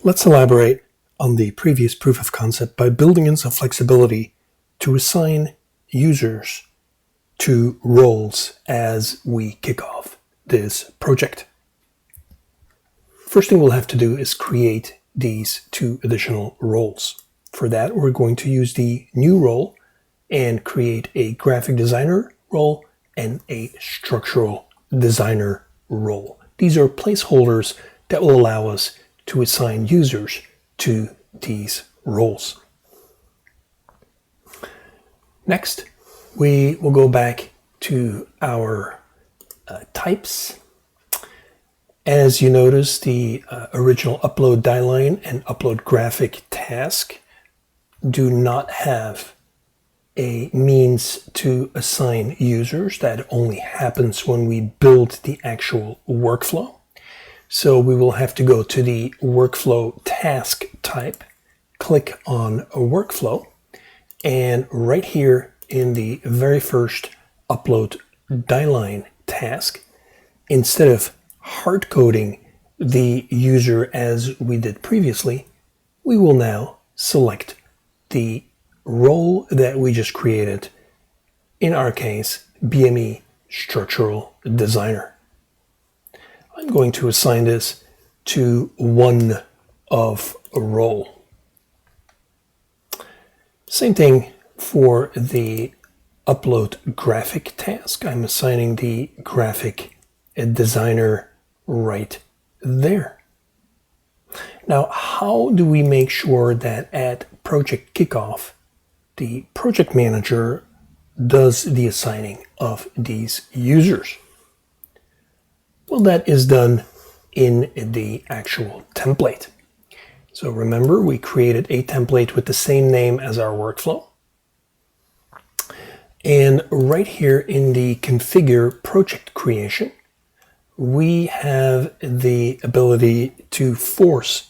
Let's elaborate on the previous proof of concept by building in some flexibility to assign users to roles as we kick off this project. First thing we'll have to do is create these two additional roles. For that, we're going to use the new role and create a graphic designer role and a structural designer role. These are placeholders that will allow us to assign users to these roles. Next, we will go back to our types. As you notice, the original upload dieline and upload graphic task do not have a means to assign users. That only happens when we build the actual workflow. So we will have to go to the workflow task type, click on a workflow, and right here in the very first upload dieline task, instead of hard coding the user as we did previously, we will now select the role that we just created, in our case, BME Structural Designer. I'm going to assign this to one of a role. Same thing for the upload graphic task. I'm assigning the graphic designer right there. Now, how do we make sure that at project kickoff, the project manager does the assigning of these users? Well, that is done in the actual template. So remember, we created a template with the same name as our workflow. And right here in the configure project creation, we have the ability to force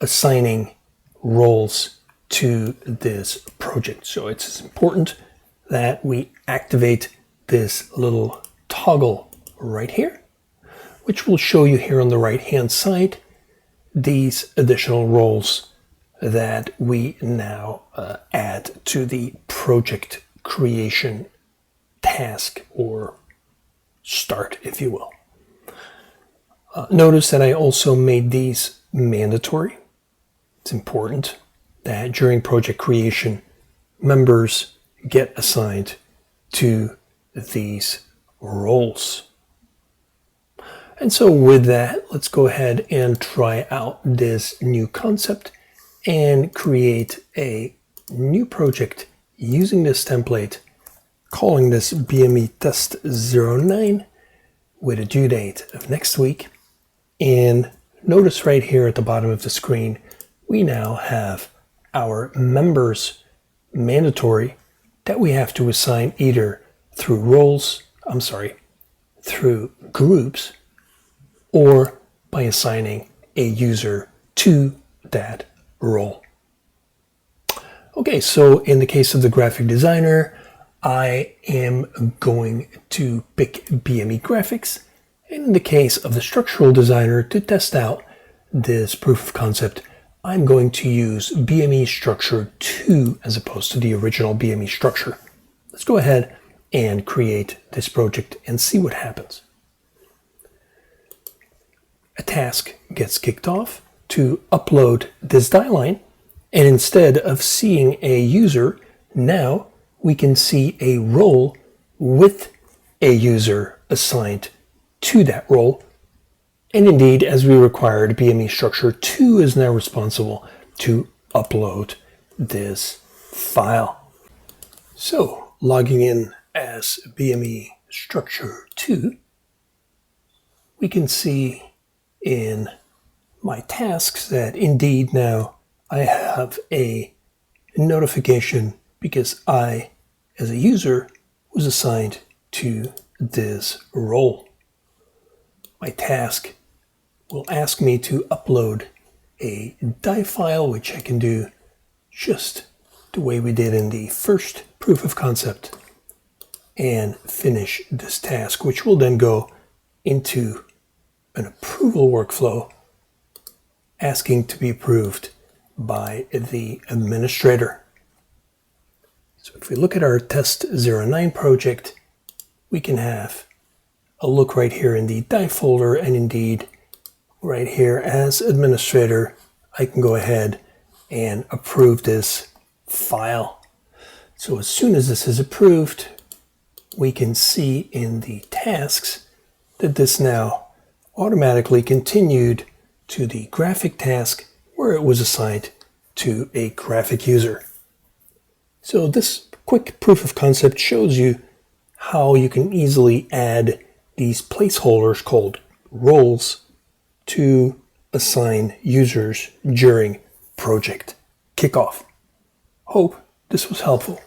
assigning roles to this project. So it's important that we activate this little toggle right here, which will show you here on the right hand side these additional roles that we now add to the project creation task, or start, if you will. Notice that I also made these mandatory. It's important that during project creation, members get assigned to these roles. And so with that, let's go ahead and try out this new concept and create a new project using this template, calling this BME Test 09 with a due date of next week. And notice right here at the bottom of the screen, we now have our members mandatory that we have to assign either through through groups, or by assigning a user to that role. Okay, so in the case of the graphic designer, I am going to pick BME Graphics. And in the case of the structural designer, to test out this proof of concept, I'm going to use BME Structure 2 as opposed to the original BME Structure. Let's go ahead and create this project and see what happens. A task gets kicked off to upload this dieline, and instead of seeing a user, now we can see a role with a user assigned to that role. And indeed, as we required, BME Structure 2 is now responsible to upload this file. So, logging in as BME Structure 2, we can see in my tasks that indeed now I have a notification because I, as a user, was assigned to this role. My task will ask me to upload a die file, which I can do just the way we did in the first proof of concept, and finish this task, which will then go into an approval workflow asking to be approved by the administrator. So if we look at our test 09 project, we can have a look right here in the dive folder, and indeed right here as administrator, I can go ahead and approve this file. So as soon as this is approved, we can see in the tasks that this now automatically continued to the graphic task where it was assigned to a graphic user. So this quick proof of concept shows you how you can easily add these placeholders called roles to assign users during project kickoff. Hope this was helpful.